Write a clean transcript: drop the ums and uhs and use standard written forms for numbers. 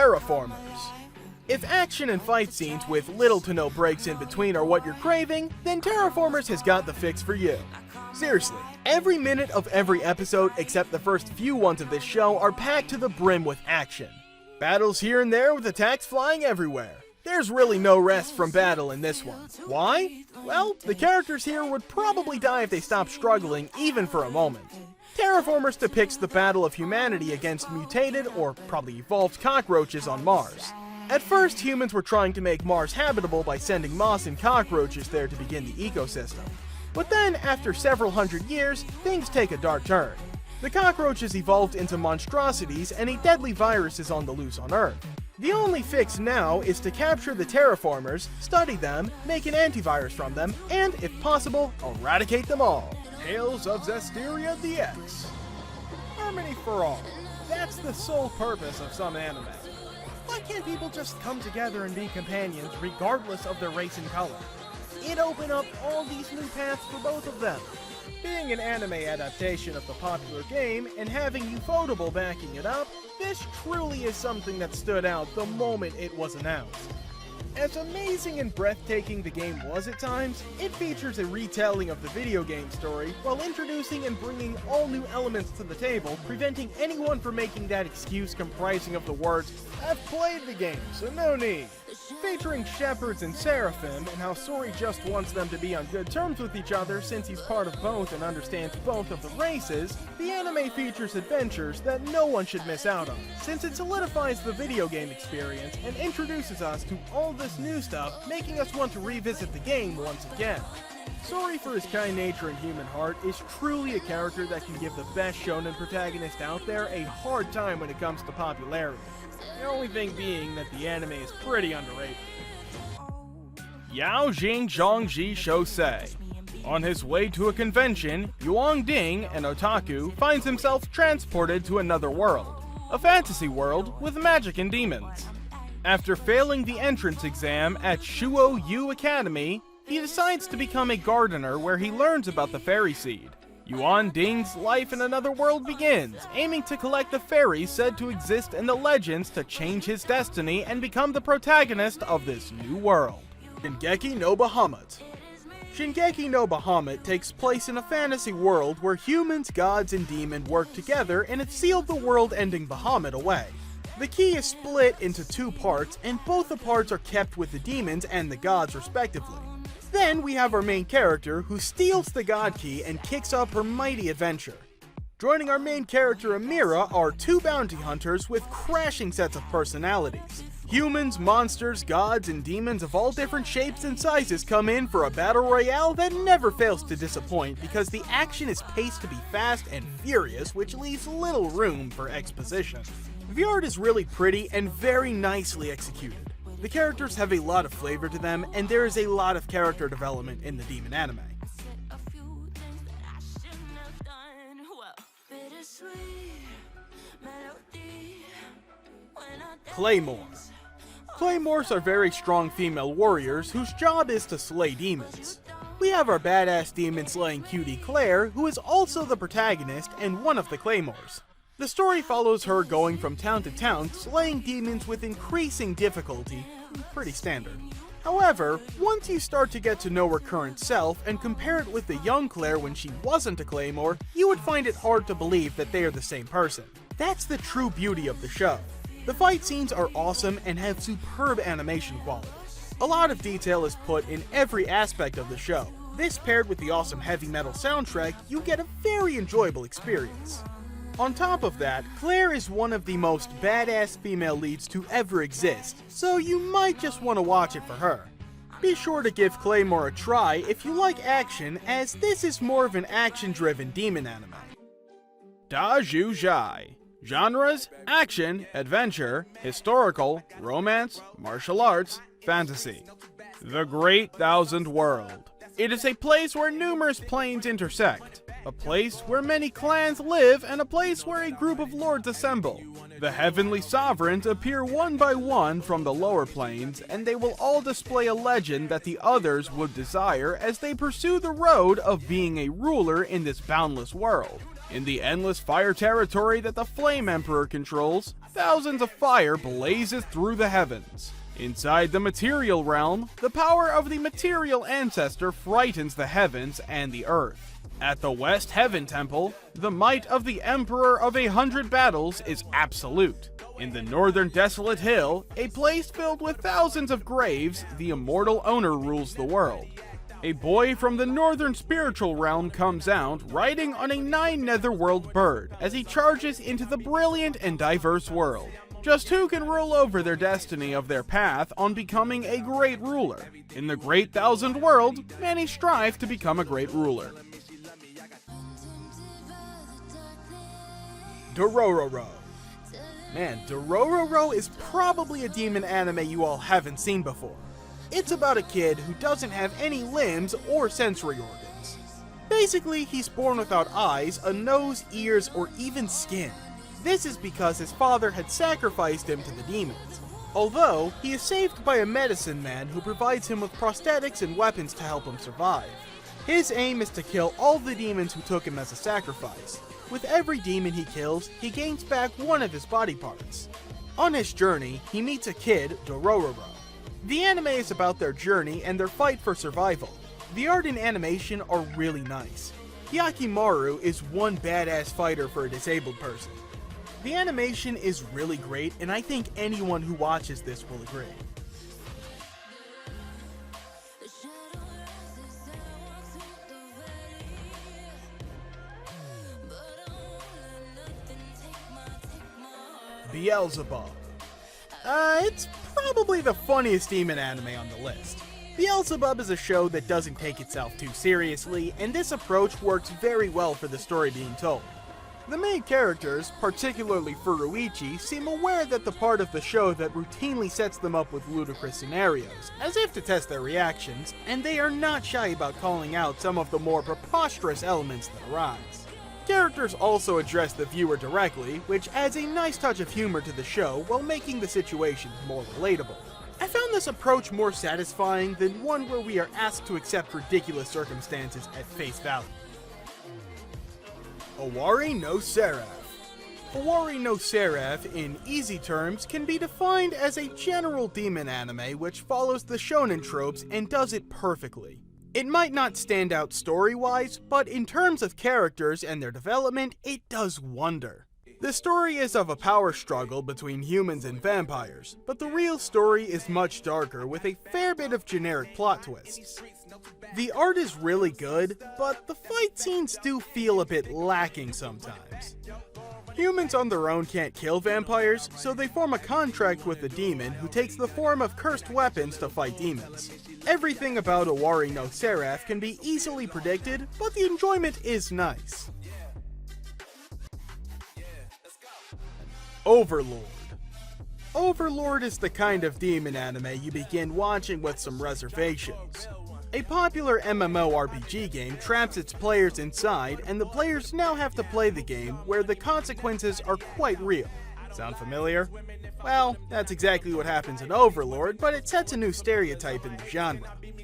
Terraformers. If action and fight scenes with little to no breaks in between are what you're craving, then Terraformers has got the fix for you. Seriously, every minute of every episode except the first few ones of this show are packed to the brim with action. Battles here and there with attacks flying everywhere. There's really no rest from battle in this one. Why? Well, the characters here would probably die if they stopped struggling even for a moment. Terraformers depicts the battle of humanity against mutated, or probably evolved cockroaches on Mars. At first, humans were trying to make Mars habitable by sending moss and cockroaches there to begin the ecosystem. But then, after several hundred years, things take a dark turn. The cockroaches evolved into monstrosities and a deadly virus is on the loose on Earth. The only fix now is to capture the terraformers, study them, make an antivirus from them, and, if possible, eradicate them all. Tales of Zestiria DX. Harmony for all. That's the sole purpose of some anime. Why can't people just come together and be companions regardless of their race and color? It opened up all these new paths for both of them. Being an anime adaptation of the popular game and having Ufotable backing it up, this truly is something that stood out the moment it was announced. As amazing and breathtaking the game was at times, it features a retelling of the video game story while introducing and bringing all new elements to the table, preventing anyone from making that excuse comprising of the words, "I've played the game, so no need." Featuring shepherds and seraphim, and how Sori just wants them to be on good terms with each other since he's part of both and understands both of the races, the anime features adventures that no one should miss out on, since it solidifies the video game experience and introduces us to all this new stuff, making us want to revisit the game once again. Sori, for his kind nature and human heart, is truly a character that can give the best shonen protagonist out there a hard time when it comes to popularity. The only thing being that the anime is pretty underrated. Yao Jing Zhongji Shosei. On his way to a convention, Yuan Ding, an otaku, finds himself transported to another world. A fantasy world with magic and demons. After failing the entrance exam at Shuo Yu Academy, he decides to become a gardener where he learns about the fairy seed. Yuan Ding's life in another world begins, aiming to collect the fairies said to exist in the legends to change his destiny and become the protagonist of this new world. Shingeki no Bahamut. Shingeki no Bahamut takes place in a fantasy world where humans, gods, and demons work together and it sealed the world-ending Bahamut away. The key is split into two parts, and both the parts are kept with the demons and the gods respectively. Then we have our main character who steals the god key and kicks off her mighty adventure. Joining our main character Amira are two bounty hunters with crashing sets of personalities. Humans, monsters, gods, and demons of all different shapes and sizes come in for a battle royale that never fails to disappoint because the action is paced to be fast and furious, which leaves little room for exposition. The art is really pretty and very nicely executed. The characters have a lot of flavor to them, and there is a lot of character development in the demon anime. Claymore. Claymores are very strong female warriors whose job is to slay demons. We have our badass demon-slaying cutie Claire, who is also the protagonist and one of the Claymores. The story follows her going from town to town, slaying demons with increasing difficulty, pretty standard. However, once you start to get to know her current self and compare it with the young Claire when she wasn't a Claymore, you would find it hard to believe that they are the same person. That's the true beauty of the show. The fight scenes are awesome and have superb animation quality. A lot of detail is put in every aspect of the show. This paired with the awesome heavy metal soundtrack, you get a very enjoyable experience. On top of that, Claire is one of the most badass female leads to ever exist, so you might just want to watch it for her. Be sure to give Claymore a try if you like action, as this is more of an action-driven demon anime. Da Zhu Zhai. Genres: action, adventure, historical, romance, martial arts, fantasy. The Great Thousand World. It is a place where numerous planes intersect. A place where many clans live, and a place where a group of lords assemble. The heavenly sovereigns appear one by one from the lower planes, and they will all display a legend that the others would desire as they pursue the road of being a ruler in this boundless world. In the endless fire territory that the Flame Emperor controls, thousands of fire blazes through the heavens. Inside the material realm, the power of the material ancestor frightens the heavens and the earth. At the West Heaven Temple, the might of the Emperor of 100 battles is absolute. In the northern desolate hill, a place filled with thousands of graves, the immortal owner rules the world. A boy from the northern spiritual realm comes out, riding on a 9 netherworld bird, as he charges into the brilliant and diverse world. Just who can rule over their destiny of their path on becoming a great ruler? In the Great Thousand World, many strive to become a great ruler. Dororo. Man, Dororo is probably a demon anime you all haven't seen before. It's about a kid who doesn't have any limbs or sensory organs. Basically, he's born without eyes, a nose, ears, or even skin. This is because his father had sacrificed him to the demons. Although, he is saved by a medicine man who provides him with prosthetics and weapons to help him survive. His aim is to kill all the demons who took him as a sacrifice. With every demon he kills, he gains back one of his body parts. On his journey, he meets a kid, Dororo. The anime is about their journey and their fight for survival. The art and animation are really nice. Hyakimaru is one badass fighter for a disabled person. The animation is really great, and I think anyone who watches this will agree. Beelzebub. It's probably the funniest demon anime on the list. Beelzebub is a show that doesn't take itself too seriously, and this approach works very well for the story being told. The main characters, particularly Furuichi, seem aware that the part of the show that routinely sets them up with ludicrous scenarios, as if to test their reactions, and they are not shy about calling out some of the more preposterous elements that arise. Characters also address the viewer directly, which adds a nice touch of humor to the show while making the situations more relatable. I found this approach more satisfying than one where we are asked to accept ridiculous circumstances at face value. Owari no Seraph. Owari no Seraph, in easy terms, can be defined as a general demon anime which follows the shonen tropes and does it perfectly. It might not stand out story-wise, but in terms of characters and their development, it does wonder. The story is of a power struggle between humans and vampires, but the real story is much darker with a fair bit of generic plot twists. The art is really good, but the fight scenes do feel a bit lacking sometimes. Humans on their own can't kill vampires, so they form a contract with the demon who takes the form of cursed weapons to fight demons. Everything about Owari no Seraph can be easily predicted, but the enjoyment is nice. Overlord. Overlord is the kind of demon anime you begin watching with some reservations. A popular MMORPG game traps its players inside, and the players now have to play the game where the consequences are quite real. Sound familiar? Well, that's exactly what happens in Overlord, but it sets a new stereotype in the genre.